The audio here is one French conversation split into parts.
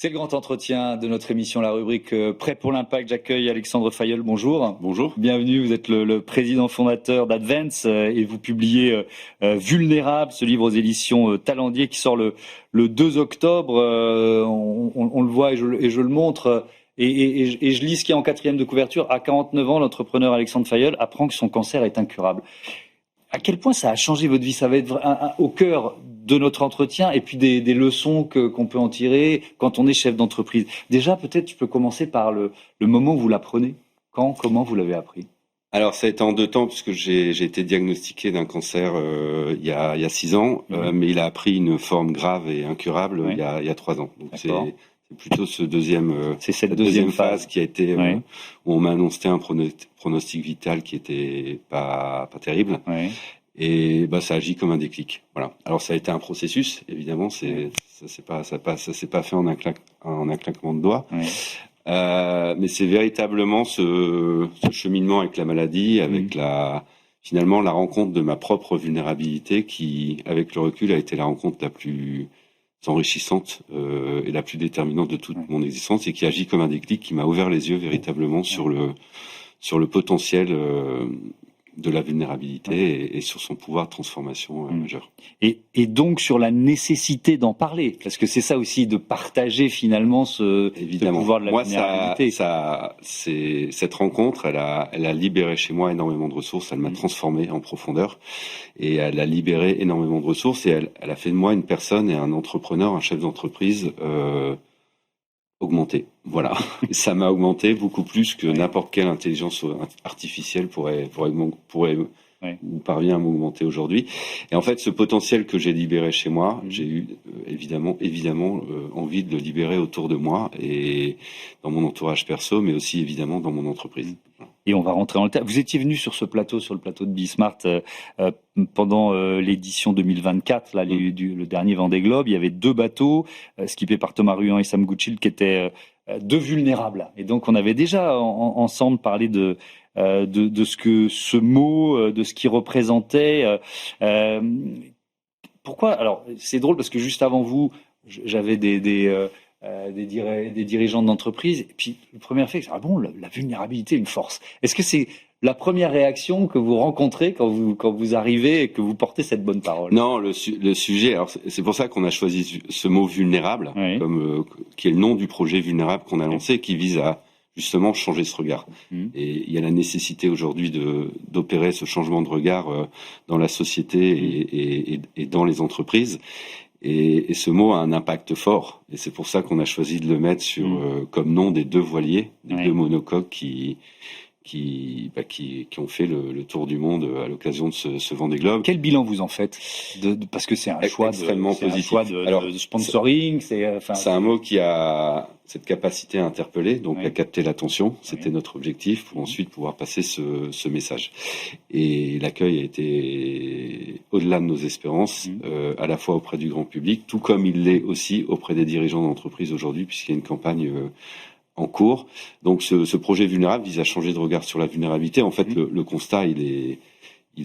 C'est le grand entretien de notre émission, la rubrique Prêt pour l'impact. J'accueille Alexandre Fayolle. Bonjour. Bonjour. Bienvenue, vous êtes le président fondateur d'Advance et vous publiez Vulnérable, ce livre aux éditions Talendier qui sort le 2 octobre. On le voit et je le montre. Et je lis ce qui est en quatrième de couverture. À 49 ans, l'entrepreneur Alexandre Fayolle apprend que son cancer est incurable. À quel point ça a changé votre vie? Ça va être au cœur de notre entretien et puis des leçons qu'on peut en tirer quand on est chef d'entreprise. Déjà, peut-être tu peux commencer par le moment où vous l'apprenez. Quand, comment vous l'avez appris? Alors ça a été en 2 temps puisque j'ai été diagnostiqué d'un cancer il y a 6 ans, mais il a pris une forme grave et incurable il y a 3 ans. Donc c'est plutôt cette deuxième phase qui a été où on m'a annoncé un pronostic vital qui était pas terrible. Et ça agit comme un déclic. Voilà. Alors ça a été un processus, évidemment. Ça s'est pas fait en un claquement de doigts. Mais c'est véritablement ce cheminement avec la maladie, avec finalement la rencontre de ma propre vulnérabilité, qui, avec le recul, a été la rencontre la plus enrichissante et la plus déterminante de toute mon existence, et qui agit comme un déclic, qui m'a ouvert les yeux véritablement sur le potentiel de la vulnérabilité et sur son pouvoir de transformation majeur. Et donc sur la nécessité d'en parler, parce que c'est ça aussi, de partager finalement ce pouvoir de la vulnérabilité. Cette rencontre, elle a libéré chez moi énormément de ressources, elle m'a transformé en profondeur, et elle a libéré énormément de ressources, et elle a fait de moi une personne et un entrepreneur, un chef d'entreprise augmenté. Voilà. Ça m'a augmenté beaucoup plus que n'importe quelle intelligence artificielle pourrait ou parvient à m'augmenter aujourd'hui. Et en fait, ce potentiel que j'ai libéré chez moi, j'ai eu évidemment envie de le libérer autour de moi et dans mon entourage perso, mais aussi évidemment dans mon entreprise. Et on va rentrer dans le terme. Vous étiez venu sur le plateau de Bismart pendant l'édition 2024, là, le dernier Vendée Globe. Il y avait 2 bateaux, skippés par Thomas Ruyant et Sam Gouchild, qui étaient 2 vulnérables. Et donc, on avait déjà ensemble parlé de ce que ce mot, de ce qu'il représentait. Pourquoi? Alors, c'est drôle parce que juste avant vous, j'avais des dirigeants d'entreprise. Et puis, le premier effet, c'est la vulnérabilité est une force. Est-ce que c'est la première réaction que vous rencontrez quand vous arrivez et que vous portez cette bonne parole? Non, le sujet, alors c'est pour ça qu'on a choisi ce mot vulnérable, qui est le nom du projet Vulnérable qu'on a lancé, qui vise à justement changer ce regard. Et il y a la nécessité aujourd'hui d'opérer ce changement de regard dans la société et dans les entreprises. Et ce mot a un impact fort. Et c'est pour ça qu'on a choisi de le mettre comme nom des 2 voiliers, des 2 monocoques qui ont fait le tour du monde à l'occasion de ce Vendée Globe. Quel bilan vous en faites parce que c'est un choix extrêmement positif. De sponsoring. C'est un mot qui a cette capacité à interpeller, donc à capter l'attention. C'était notre objectif pour ensuite pouvoir passer ce message. Et l'accueil a été au-delà de nos espérances, à la fois auprès du grand public, tout comme il l'est aussi auprès des dirigeants d'entreprise aujourd'hui, puisqu'il y a une campagne en cours. Donc ce projet Vulnérable vise à changer de regard sur la vulnérabilité. En fait, le constat, il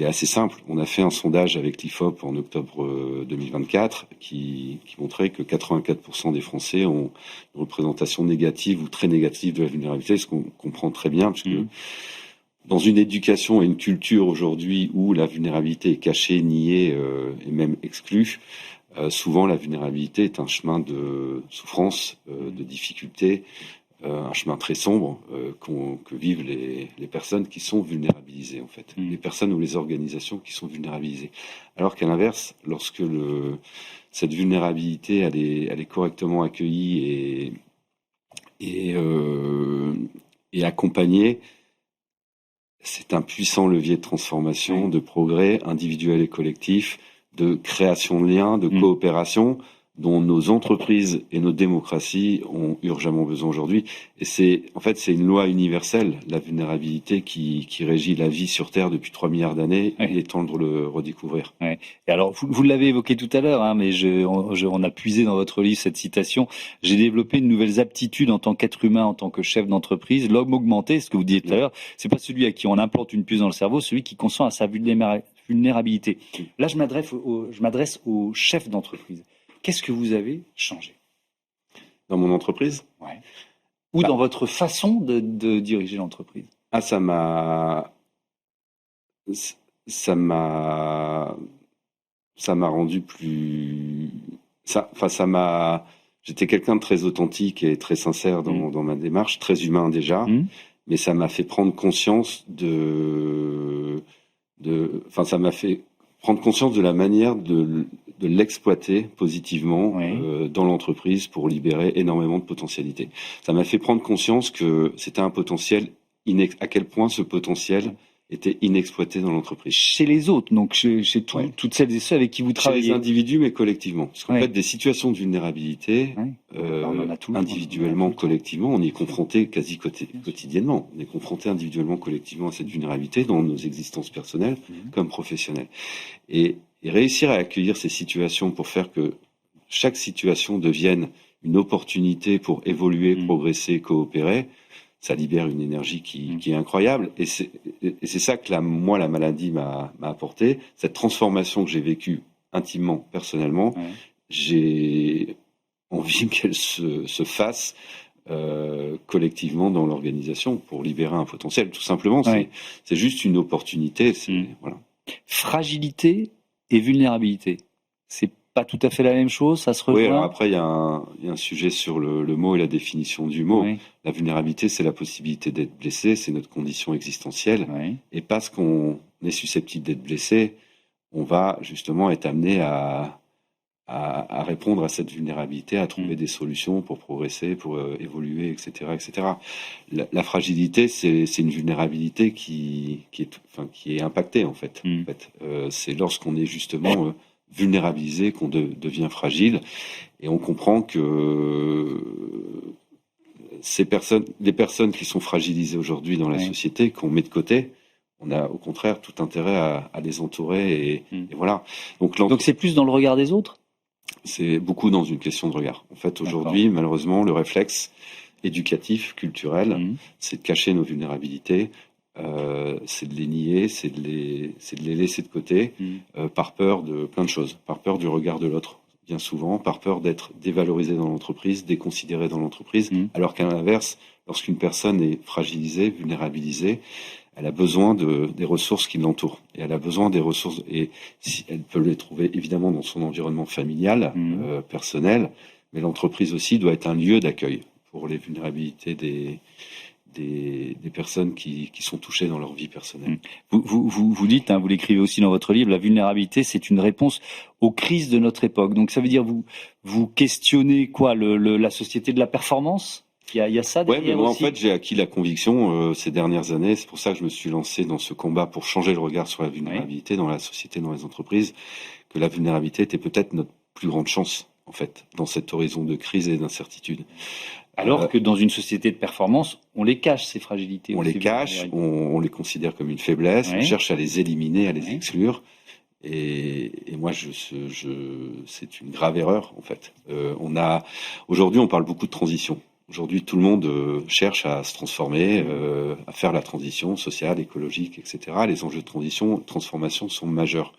est assez simple. On a fait un sondage avec l'IFOP en octobre 2024 qui montrait que 84% des Français ont une représentation négative ou très négative de la vulnérabilité, ce qu'on comprend très bien, puisque dans une éducation et une culture aujourd'hui où la vulnérabilité est cachée, niée et même exclue, souvent la vulnérabilité est un chemin de souffrance, de difficulté, un chemin très sombre que vivent les personnes qui sont vulnérabilisées, en fait. Les personnes ou les organisations qui sont vulnérabilisées. Alors qu'à l'inverse, lorsque cette vulnérabilité elle est correctement accueillie et accompagnée, c'est un puissant levier de transformation, de progrès individuel et collectif, de création de liens, de coopération, dont nos entreprises et nos démocraties ont urgemment besoin aujourd'hui. Et c'est une loi universelle, la vulnérabilité qui régit la vie sur Terre depuis 3 milliards d'années. Il est temps de le redécouvrir. Et alors, vous l'avez évoqué tout à l'heure, mais on a puisé dans votre livre cette citation. J'ai développé de nouvelles aptitudes en tant qu'être humain, en tant que chef d'entreprise. L'homme augmenté, ce que vous disiez tout à l'heure, c'est pas celui à qui on implante une puce dans le cerveau, celui qui consent à sa vulnérabilité. Là, je m'adresse aux chefs d'entreprise. Qu'est-ce que vous avez changé? Dans mon entreprise ? Ouais. Ou dans votre façon de diriger l'entreprise ? Ah, ça m'a rendu plus. J'étais quelqu'un de très authentique et très sincère dans ma démarche, très humain déjà, mais ça m'a fait prendre conscience ça m'a fait prendre conscience de la manière de l'exploiter positivement dans l'entreprise pour libérer énormément de potentialités. Ça m'a fait prendre conscience que c'était un potentiel, à quel point ce potentiel était inexploité dans l'entreprise. Chez les autres, donc chez toutes celles et ceux avec qui vous travaillez. Chez les individus, mais collectivement. Parce qu'en fait, des situations de vulnérabilité, individuellement, collectivement, on y est confronté quasi quotidiennement. On est confronté individuellement, collectivement à cette vulnérabilité dans nos existences personnelles comme professionnelles. Et réussir à accueillir ces situations pour faire que chaque situation devienne une opportunité pour évoluer, progresser, coopérer, ça libère une énergie qui est incroyable. Et c'est ça que la maladie m'a apporté. Cette transformation que j'ai vécue intimement, personnellement, j'ai envie qu'elle se fasse collectivement dans l'organisation pour libérer un potentiel. Tout simplement, c'est juste une opportunité. Voilà. Fragilité et vulnérabilité, c'est pas tout à fait la même chose, ça se rejoint. Oui, alors après, il y a un sujet sur le mot et la définition du mot. La vulnérabilité, c'est la possibilité d'être blessé, c'est notre condition existentielle. Et parce qu'on est susceptible d'être blessé, on va justement être amené à répondre à cette vulnérabilité, à trouver des solutions pour progresser, pour évoluer, etc., etc. La fragilité, c'est une vulnérabilité qui est impactée, en fait. C'est lorsqu'on est justement vulnérabilisé qu'on devient fragile, et on comprend que les personnes qui sont fragilisées aujourd'hui dans la société, qu'on met de côté, on a au contraire tout intérêt à les entourer, et voilà. Donc c'est plus dans le regard des autres ? C'est beaucoup dans une question de regard. En fait, aujourd'hui, malheureusement, le réflexe éducatif, culturel, c'est de cacher nos vulnérabilités, c'est de les nier, c'est de les laisser de côté, par peur de plein de choses, par peur du regard de l'autre, bien souvent, par peur d'être dévalorisé dans l'entreprise, déconsidéré dans l'entreprise, alors qu'à l'inverse, lorsqu'une personne est fragilisée, vulnérabilisée, elle a besoin des ressources qui l'entourent. Et elle a besoin des ressources, et elle peut les trouver évidemment dans son environnement familial, personnel, mais l'entreprise aussi doit être un lieu d'accueil pour les vulnérabilités des personnes qui sont touchées dans leur vie personnelle. Vous dites, vous l'écrivez aussi dans votre livre, la vulnérabilité, c'est une réponse aux crises de notre époque. Donc ça veut dire, vous questionnez quoi, la société de la performance ? Il y a ça derrière mais moi, aussi. en fait, j'ai acquis la conviction ces dernières années. C'est pour ça que je me suis lancé dans ce combat pour changer le regard sur la vulnérabilité dans la société, dans les entreprises, que la vulnérabilité était peut-être notre plus grande chance, en fait, dans cet horizon de crise et d'incertitude. Alors que dans une société de performance, on les cache, ces fragilités. On les cache, on les considère comme une faiblesse, on cherche à les éliminer, à les exclure. Et moi, c'est une grave erreur, en fait. Aujourd'hui, on parle beaucoup de transition. Aujourd'hui, tout le monde cherche à se transformer, à faire la transition sociale, écologique, etc. Les enjeux de transformation sont majeurs.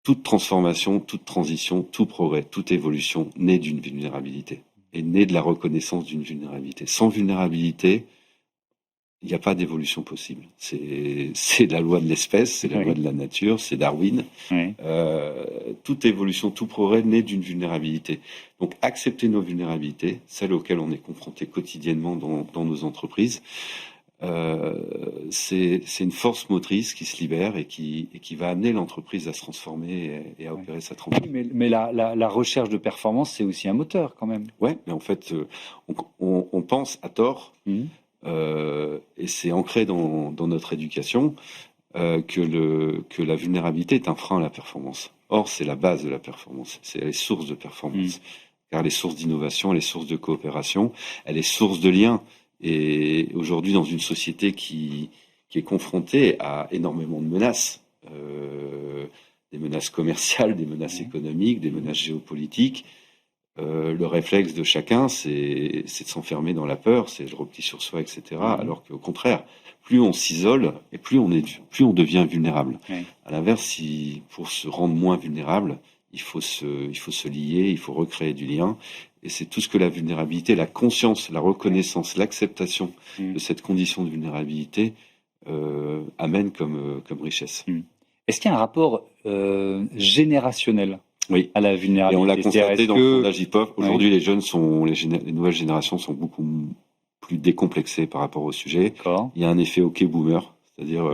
Toute transformation, toute transition, tout progrès, toute évolution naît d'une vulnérabilité et naît de la reconnaissance d'une vulnérabilité. Sans vulnérabilité, il n'y a pas d'évolution possible. C'est la loi de l'espèce, c'est la loi de la nature, c'est Darwin. Toute évolution, tout progrès naît d'une vulnérabilité. Donc accepter nos vulnérabilités, celles auxquelles on est confronté quotidiennement dans nos entreprises, c'est une force motrice qui se libère et qui va amener l'entreprise à se transformer et à opérer sa transformation. Mais la recherche de performance, c'est aussi un moteur quand même. Ouais, mais en fait, on pense à tort, et c'est ancré dans notre éducation, que la vulnérabilité est un frein à la performance. Or, c'est la base de la performance, c'est les sources de performance, car elle est source d'innovation, elle est source de coopération, elle est source de lien. Et aujourd'hui, dans une société qui est confrontée à énormément de menaces, des menaces commerciales, des menaces économiques, des menaces géopolitiques, le réflexe de chacun, c'est de s'enfermer dans la peur, c'est le repli sur soi, etc. Alors qu'au contraire, plus on s'isole et plus on devient vulnérable. À l'inverse, pour se rendre moins vulnérable, il faut se lier, il faut recréer du lien. Et c'est tout ce que la vulnérabilité, la conscience, la reconnaissance, l'acceptation de cette condition de vulnérabilité amène comme richesse. Est-ce qu'il y a un rapport générationnel à la vulnérabilité? Et on l'a constaté dans le sondage IPOF. Aujourd'hui, les nouvelles générations sont beaucoup plus décomplexées par rapport au sujet. Il y a un effet OK boomer, c'est-à-dire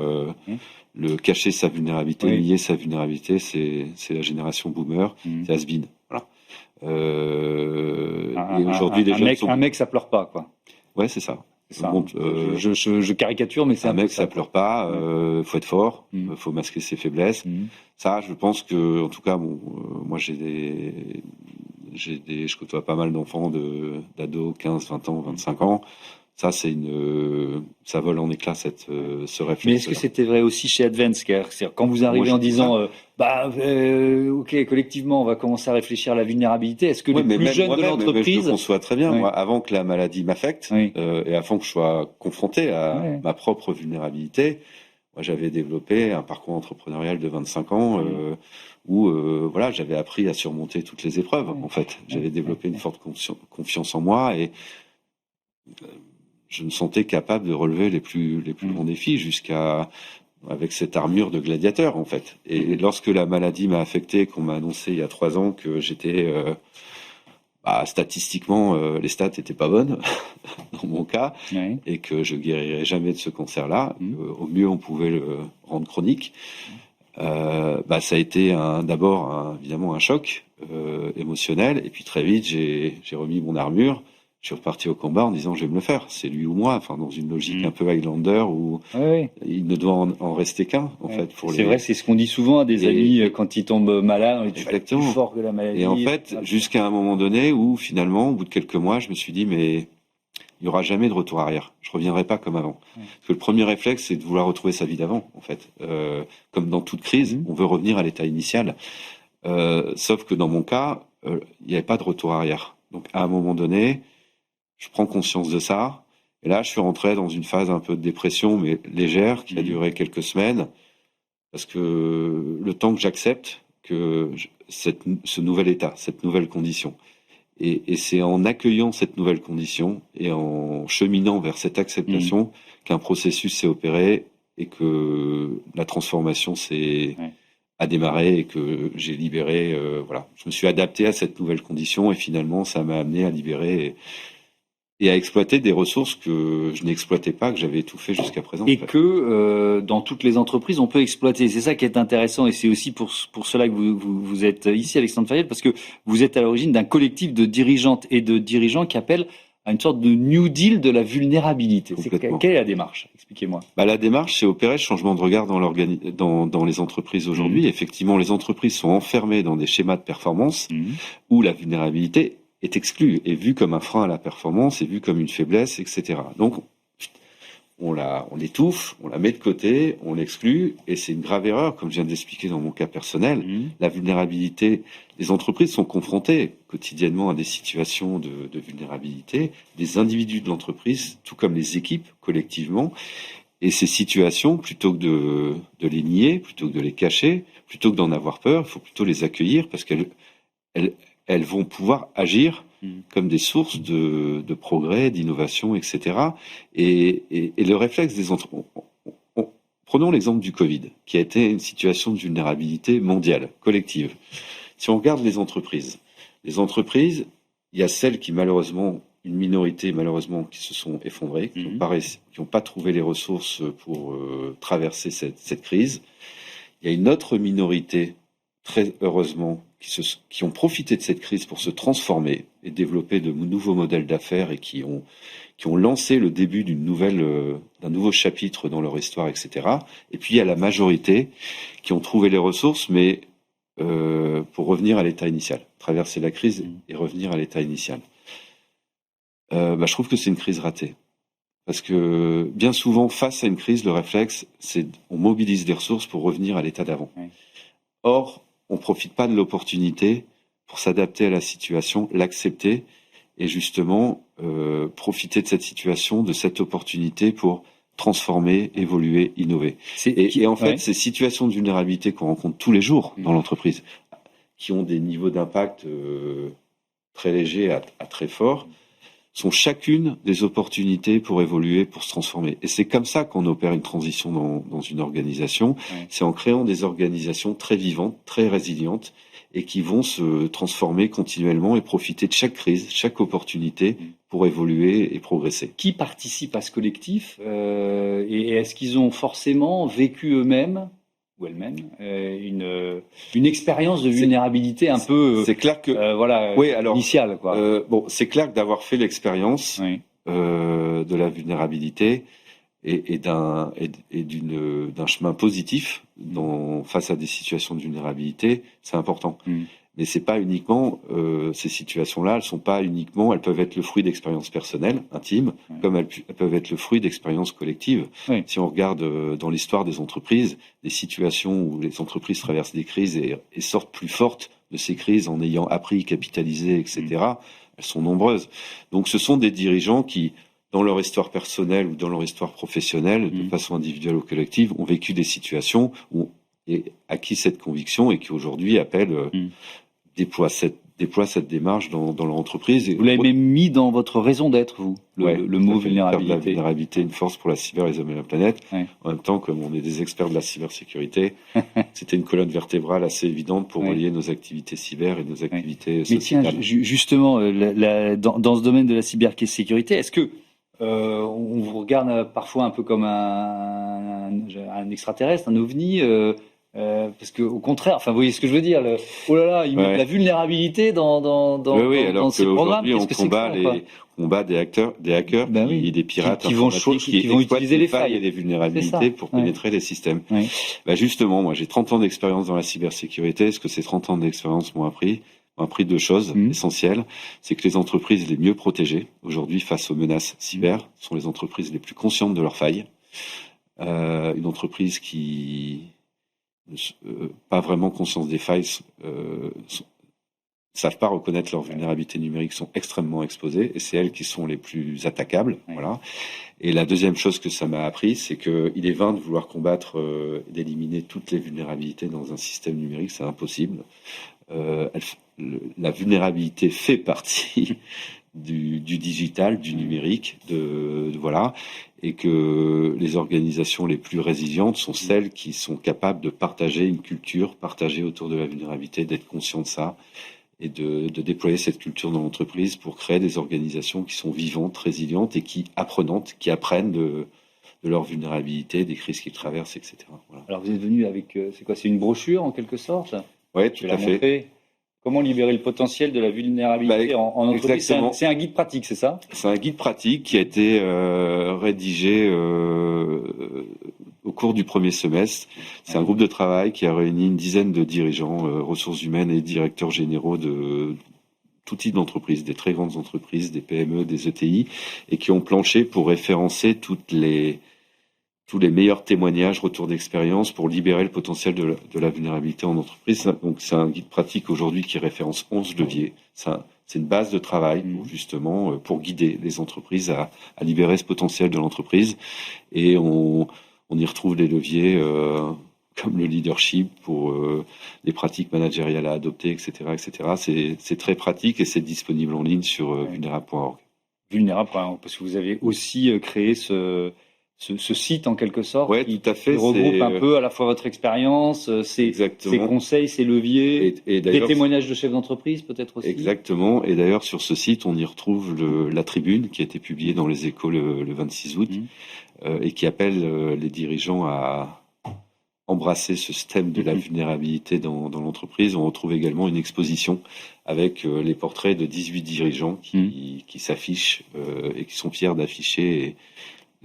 le cacher sa vulnérabilité, nier sa vulnérabilité, c'est la génération boomer, c'est has-been. Voilà. Et aujourd'hui, les jeunes un mec, ça pleure pas, quoi. Ouais, c'est ça. Je caricature, mais c'est un mec, ça pleure pas. Faut être fort. Faut masquer ses faiblesses. Ça, je pense que, en tout cas, moi, je côtoie pas mal d'enfants, d'ados, 15, 20 ans, 25 ans. Ça, ça vole en éclats, ce réflexe. Mais est-ce que c'était vrai aussi chez Advance? C'est-à-dire, quand vous arrivez en disant, OK, collectivement, on va commencer à réfléchir à la vulnérabilité. Est-ce que les plus jeunes de l'entreprise... Je le conçois très bien. Moi, avant que la maladie m'affecte, et avant que je sois confronté à ma propre vulnérabilité, moi, j'avais développé un parcours entrepreneurial de 25 ans, où, j'avais appris à surmonter toutes les épreuves, en fait. J'avais développé une forte confiance en moi et, je me sentais capable de relever les plus grands défis avec cette armure de gladiateur, en fait. Et lorsque la maladie m'a affecté, qu'on m'a annoncé il y a 3 ans que j'étais, statistiquement, les stats étaient pas bonnes, dans mon cas, et que je guérirais jamais de ce cancer-là, au mieux on pouvait le rendre chronique, ça a été évidemment un choc émotionnel, et puis très vite j'ai remis mon armure. Je suis reparti au combat en disant je vais me le faire, c'est lui ou moi, enfin dans une logique un peu Highlander où il ne doit en rester qu'un en fait. C'est vrai, c'est ce qu'on dit souvent à des amis quand ils tombent malades, on dit tu vas être plus fort que la maladie. Et en fait, jusqu'à un moment donné où finalement, au bout de quelques mois, je me suis dit mais il n'y aura jamais de retour arrière, je reviendrai pas comme avant. Parce que le premier réflexe c'est de vouloir retrouver sa vie d'avant en fait. Comme dans toute crise, on veut revenir à l'état initial. Sauf que dans mon cas, il n'y avait pas de retour arrière. Donc à un moment donné, je prends conscience de ça. Et là, je suis rentré dans une phase un peu de dépression, mais légère, qui a duré quelques semaines. Parce que le temps que j'accepte ce nouvel état, cette nouvelle condition. Et c'est en accueillant cette nouvelle condition et en cheminant vers cette acceptation qu'un processus s'est opéré et que la transformation a démarré et que j'ai libéré. Je me suis adapté à cette nouvelle condition et finalement, ça m'a amené à libérer et à exploiter des ressources que je n'exploitais pas, que j'avais étouffées jusqu'à présent. Et que dans toutes les entreprises, on peut exploiter. C'est ça qui est intéressant et c'est aussi pour cela que vous êtes ici, Alexandre Fayet, parce que vous êtes à l'origine d'un collectif de dirigeantes et de dirigeants qui appelle à une sorte de New Deal de la vulnérabilité. Quelle est la démarche? Expliquez-moi. La démarche, c'est opérer le changement de regard dans les entreprises aujourd'hui. Effectivement, les entreprises sont enfermées dans des schémas de performance où la vulnérabilité est exclu, est vu comme un frein à la performance, est vu comme une faiblesse, etc. Donc, on l'étouffe, on la met de côté, on l'exclut, et c'est une grave erreur, comme je viens d'expliquer dans mon cas personnel. La vulnérabilité, les entreprises sont confrontées quotidiennement à des situations de vulnérabilité, les individus de l'entreprise, tout comme les équipes, collectivement, et ces situations, plutôt que de les nier, plutôt que de les cacher, plutôt que d'en avoir peur, il faut plutôt les accueillir, parce qu'elles vont pouvoir agir comme des sources de progrès, d'innovation, etc. Et le réflexe des entreprises... Prenons l'exemple du Covid, qui a été une situation de vulnérabilité mondiale, collective. Si on regarde les entreprises, il y a celles qui malheureusement, une minorité malheureusement, qui se sont effondrées, qui n'ont pas trouvé les ressources pour traverser cette crise. Il y a une autre minorité, très heureusement, qui ont profité de cette crise pour se transformer et développer de nouveaux modèles d'affaires et qui ont lancé le début d'un nouveau chapitre dans leur histoire, etc. Et puis il y a la majorité qui ont trouvé les ressources, mais pour revenir à l'état initial, traverser la crise et revenir à l'état initial. Je trouve que c'est une crise ratée. Parce que bien souvent, face à une crise, le réflexe, c'est on mobilise des ressources pour revenir à l'état d'avant. Or, on ne profite pas de l'opportunité pour s'adapter à la situation, l'accepter et justement profiter de cette situation, de cette opportunité pour transformer, évoluer, innover. Et en fait, ces situations de vulnérabilité qu'on rencontre tous les jours dans l'entreprise, qui ont des niveaux d'impact très légers à très forts, sont chacune des opportunités pour évoluer, pour se transformer. Et c'est comme ça qu'on opère une transition dans une organisation. Ouais. C'est en créant des organisations très vivantes, très résilientes, et qui vont se transformer continuellement et profiter de chaque crise, chaque opportunité pour évoluer et progresser. Qui participe à ce collectif et est-ce qu'ils ont forcément vécu eux-mêmes ou elles-mêmes une expérience de vulnérabilité un peu c'est clair que initiale, quoi. C'est clair que d'avoir fait l'expérience de la vulnérabilité et d'un chemin positif face à des situations de vulnérabilité, c'est important. Mais c'est pas uniquement ces situations-là, elles peuvent être le fruit d'expériences personnelles, intimes, comme elles peuvent être le fruit d'expériences collectives. Oui. Si on regarde dans l'histoire des entreprises, des situations où les entreprises traversent des crises et sortent plus fortes de ces crises en ayant appris, capitalisé, etc., elles sont nombreuses. Donc ce sont des dirigeants qui, dans leur histoire personnelle ou dans leur histoire professionnelle, de façon individuelle ou collective, ont vécu des situations où et acquis cette conviction et qui aujourd'hui appellent déploie cette démarche dans leur entreprise. Vous l'avez même mis dans votre raison d'être, vous, le mot vulnérabilité. La vulnérabilité, une force pour la cyber, les hommes et la planète. Ouais. En même temps, comme on est des experts de la cybersécurité, c'était une colonne vertébrale assez évidente pour relier nos activités cyber et nos activités sociétales. Mais tiens, justement, dans ce domaine de la cybersécurité, est-ce que on vous regarde parfois un peu comme un extraterrestre, un ovni parce que au contraire, enfin, vous voyez ce que je veux dire. Oh là là, ils mettent la vulnérabilité dans ces programmes. On combat des hackers, des pirates qui vont utiliser les failles et les vulnérabilités pour pénétrer les systèmes. Oui. Justement, moi, j'ai 30 ans d'expérience dans la cybersécurité. Ce que ces 30 ans d'expérience m'ont appris deux choses essentielles. C'est que les entreprises les mieux protégées aujourd'hui face aux menaces cyber sont les entreprises les plus conscientes de leurs failles. Une entreprise qui pas vraiment conscience des failles, savent pas reconnaître leurs vulnérabilités numériques, sont extrêmement exposées et c'est elles qui sont les plus attaquables. Voilà. Et la deuxième chose que ça m'a appris, c'est que il est vain de vouloir combattre, d'éliminer toutes les vulnérabilités dans un système numérique, c'est impossible. La vulnérabilité fait partie du digital, du numérique, voilà, et que les organisations les plus résilientes sont celles qui sont capables de partager une culture, partager autour de la vulnérabilité, d'être conscient de ça, et de déployer cette culture dans l'entreprise pour créer des organisations qui sont vivantes, résilientes et qui apprennent de leur vulnérabilité, des crises qu'ils traversent, etc. Voilà. Alors vous êtes venu avec, c'est une brochure en quelque sorte ? Oui, tout à fait. Comment libérer le potentiel de la vulnérabilité en entreprise ? C'est un guide pratique, c'est ça ? C'est un guide pratique qui a été rédigé au cours du premier semestre. C'est un groupe de travail qui a réuni une dizaine de dirigeants, ressources humaines et directeurs généraux de tout type d'entreprises, des très grandes entreprises, des PME, des ETI, et qui ont planché pour référencer tous les meilleurs témoignages, retours d'expérience pour libérer le potentiel de la vulnérabilité en entreprise. Donc, c'est un guide pratique aujourd'hui qui référence 11 leviers. C'est une base de travail pour guider les entreprises à libérer ce potentiel de l'entreprise. Et on y retrouve des leviers comme le leadership pour les pratiques managériales à adopter, etc., etc. C'est très pratique et c'est disponible en ligne sur vulnerable.org. Vulnerable.org, parce que vous avez aussi créé ce site en quelque sorte tout à fait, qui regroupe un peu à la fois votre expérience, ses conseils, ses leviers, et des témoignages de chefs d'entreprise peut-être aussi. Exactement, et d'ailleurs sur ce site on y retrouve la tribune qui a été publiée dans les Échos le 26 août et qui appelle les dirigeants à embrasser ce thème de la vulnérabilité dans l'entreprise. On retrouve également une exposition avec les portraits de 18 dirigeants qui s'affichent et qui sont fiers d'afficher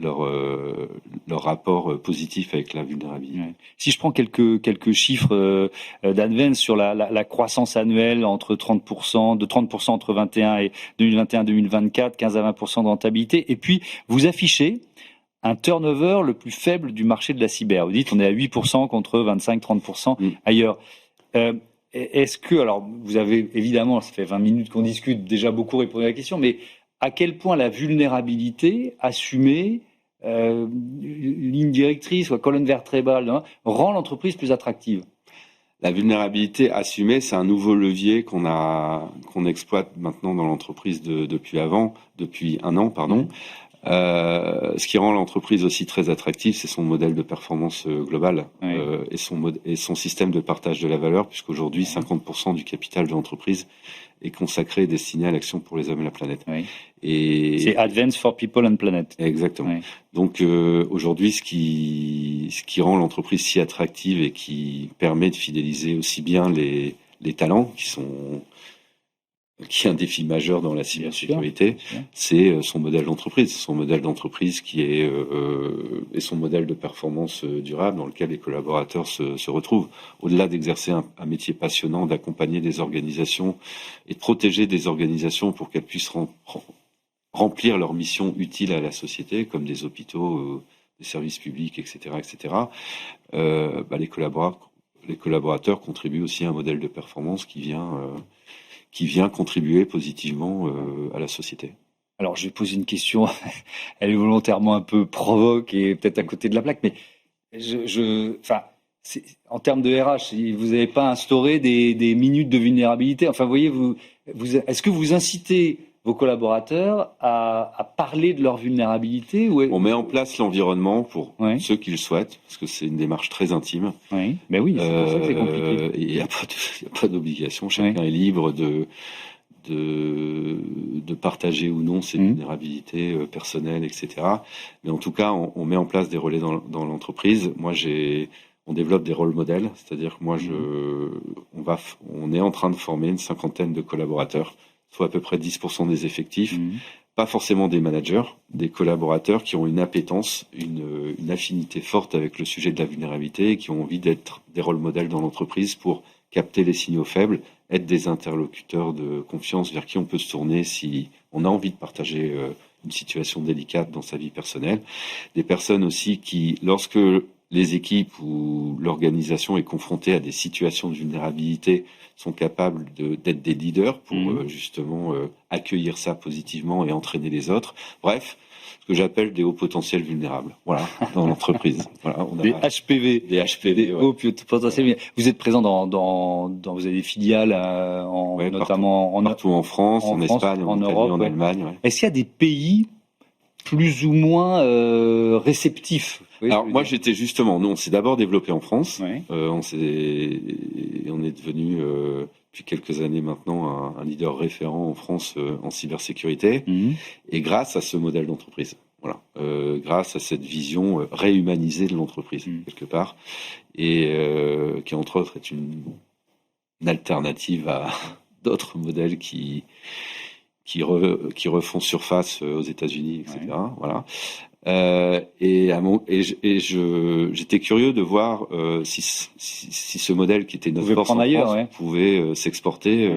leur rapport positif avec la vulnérabilité. Ouais. Si je prends quelques chiffres d'Advance sur la croissance annuelle de 30% entre 2021 et 2024, 15 à 20% de rentabilité, et puis vous affichez un turnover le plus faible du marché de la cyber. Vous dites on est à 8% contre 25-30% ailleurs. Est-ce que, alors vous avez évidemment, ça fait 20 minutes qu'on discute, déjà beaucoup répondu à la question, mais à quel point la vulnérabilité assumée, ligne directrice ou colonne vertébrale, rend l'entreprise plus attractive ? La vulnérabilité assumée, c'est un nouveau levier qu'on exploite maintenant dans l'entreprise depuis un an, pardon. Ce qui rend l'entreprise aussi très attractive, c'est son modèle de performance globale et son système de partage de la valeur, puisqu'aujourd'hui 50% du capital de l'entreprise est consacré et destiné à l'action pour les hommes et la planète. Et c'est Advance for People and Planet. Exactement. Donc aujourd'hui, ce qui rend l'entreprise si attractive et qui permet de fidéliser aussi bien les talents qui est un défi majeur dans la cybersécurité, c'est son modèle d'entreprise. Son modèle d'entreprise qui est et son modèle de performance durable dans lequel les collaborateurs se retrouvent. Au-delà d'exercer un métier passionnant, d'accompagner des organisations et de protéger des organisations pour qu'elles puissent remplir leur mission utile à la société, comme des hôpitaux, des services publics, etc., etc. Les collaborateurs contribuent aussi à un modèle de performance qui vient contribuer positivement à la société. Alors, je vais poser une question, elle est volontairement un peu provoque et peut-être à côté de la plaque, mais en termes de RH, vous n'avez pas instauré des minutes de vulnérabilité. Enfin, vous voyez, est-ce que vous incitez vos collaborateurs à parler de leur vulnérabilité On met en place l'environnement pour ceux qui le souhaitent, parce que c'est une démarche très intime. Oui, mais oui, c'est pour ça que c'est compliqué. Il n'y a pas d'obligation, chacun est libre de partager ou non ses vulnérabilités personnelles, etc. Mais en tout cas, on met en place des relais dans l'entreprise. Moi, on développe des rôles modèles, c'est-à-dire que moi, on est en train de former une 50aine de collaborateurs, soit à peu près 10% des effectifs, pas forcément des managers, des collaborateurs qui ont une appétence, une affinité forte avec le sujet de la vulnérabilité et qui ont envie d'être des rôles modèles dans l'entreprise pour capter les signaux faibles, être des interlocuteurs de confiance vers qui on peut se tourner si on a envie de partager une situation délicate dans sa vie personnelle. Des personnes aussi qui, lorsque les équipes ou l'organisation est confrontée à des situations de vulnérabilité, sont capables d'être des leaders pour justement accueillir ça positivement et entraîner les autres. Bref, ce que j'appelle des hauts potentiels vulnérables. Voilà, dans l'entreprise. Voilà, des HPV. Des HPV. Des hauts potentiels vulnérables. Vous êtes présent vous avez des filiales notamment partout en France, en Espagne, en Italie, Europe, en Allemagne. Est-ce qu'il y a des pays plus ou moins réceptifs? Alors moi j'étais justement, nous on s'est d'abord développé en France, on est devenu depuis quelques années maintenant un leader référent en France en cybersécurité, et grâce à ce modèle d'entreprise, voilà, grâce à cette vision réhumanisée de l'entreprise quelque part, et qui entre autres est une alternative à d'autres modèles qui refont surface aux États-Unis, etc. Voilà. J'étais curieux de voir si ce modèle qui était notre force en France pouvait s'exporter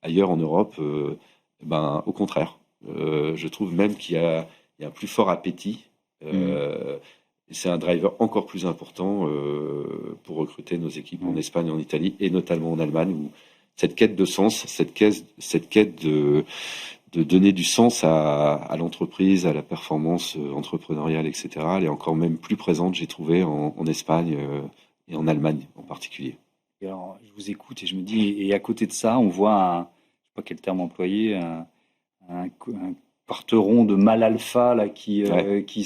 ailleurs en Europe. Au contraire, je trouve même qu'il y a un plus fort appétit. C'est un driver encore plus important pour recruter nos équipes en Espagne, en Italie et notamment en Allemagne, où cette quête de sens, cette quête de donner du sens à l'entreprise, à la performance entrepreneuriale, etc. Elle est encore même plus présente, j'ai trouvé, en Espagne et en Allemagne en particulier. Et alors, je vous écoute et je me dis, et à côté de ça, on voit, je sais pas quel terme employer, un quarteron de mal alpha là, qui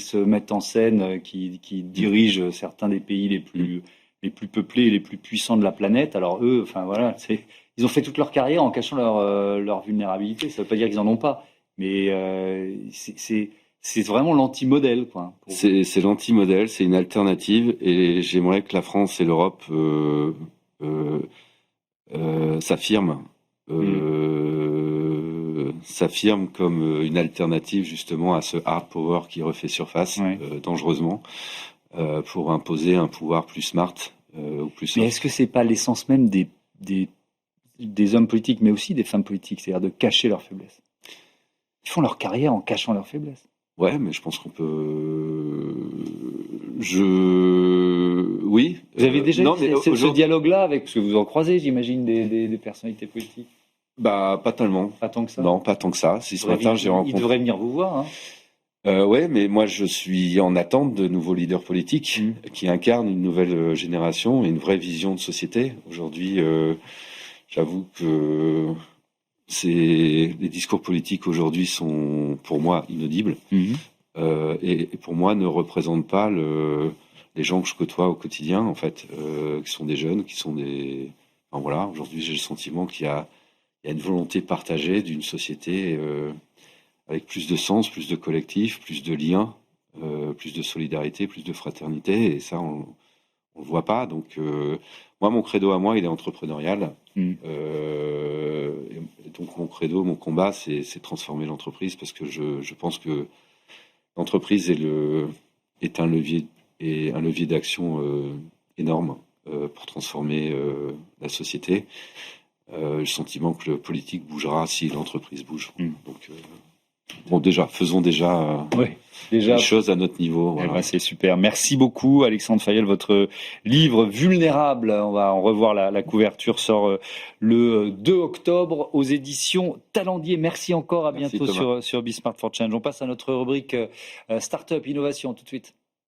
se mettent en scène, qui dirigent certains des pays les plus peuplés et les plus puissants de la planète. Alors eux, enfin voilà, ils ont fait toute leur carrière en cachant leur vulnérabilité. Ça ne veut pas dire qu'ils n'en ont pas, mais c'est vraiment l'anti-modèle, quoi. C'est l'anti-modèle, c'est une alternative, et j'aimerais que la France et l'Europe s'affirment comme une alternative justement à ce hard power qui refait surface dangereusement pour imposer un pouvoir plus smart ou plus soft. Mais est-ce que c'est pas l'essence même des hommes politiques, mais aussi des femmes politiques, c'est-à-dire de cacher leurs faiblesses? Ils font leur carrière en cachant leurs faiblesses. Ouais, mais je pense qu'on peut. Oui. Vous avez déjà ce dialogue-là parce que vous en croisez, j'imagine, des personnalités politiques. Pas tellement. Pas tant que ça. Non, pas tant que ça. Si ce matin j'ai rencontré. Ils devraient venir vous voir. Hein. Ouais, mais moi je suis en attente de nouveaux leaders politiques qui incarnent une nouvelle génération et une vraie vision de société. Aujourd'hui, j'avoue que les discours politiques aujourd'hui sont pour moi inaudibles et pour moi ne représentent pas les gens que je côtoie au quotidien en fait, qui sont des jeunes, qui sont des. Enfin, voilà, aujourd'hui j'ai le sentiment qu'il y a une volonté partagée d'une société. Avec plus de sens, plus de collectif, plus de liens, plus de solidarité, plus de fraternité. Et ça, on le voit pas. Donc, moi, mon credo à moi, il est entrepreneurial. Et donc, mon credo, mon combat, c'est transformer l'entreprise parce que je pense que l'entreprise est un levier d'action énorme pour transformer la société. Le sentiment que le politique bougera si l'entreprise bouge. Donc, bon, faisons déjà les choses à notre niveau. Voilà. Ben, c'est super. Merci beaucoup, Alexandre Fayel. Votre livre Vulnérable, on va en revoir la couverture, sort le 2 octobre aux éditions Talendier. Merci encore. À bientôt sur Be Smart for Change. On passe à notre rubrique Startup Innovation tout de suite.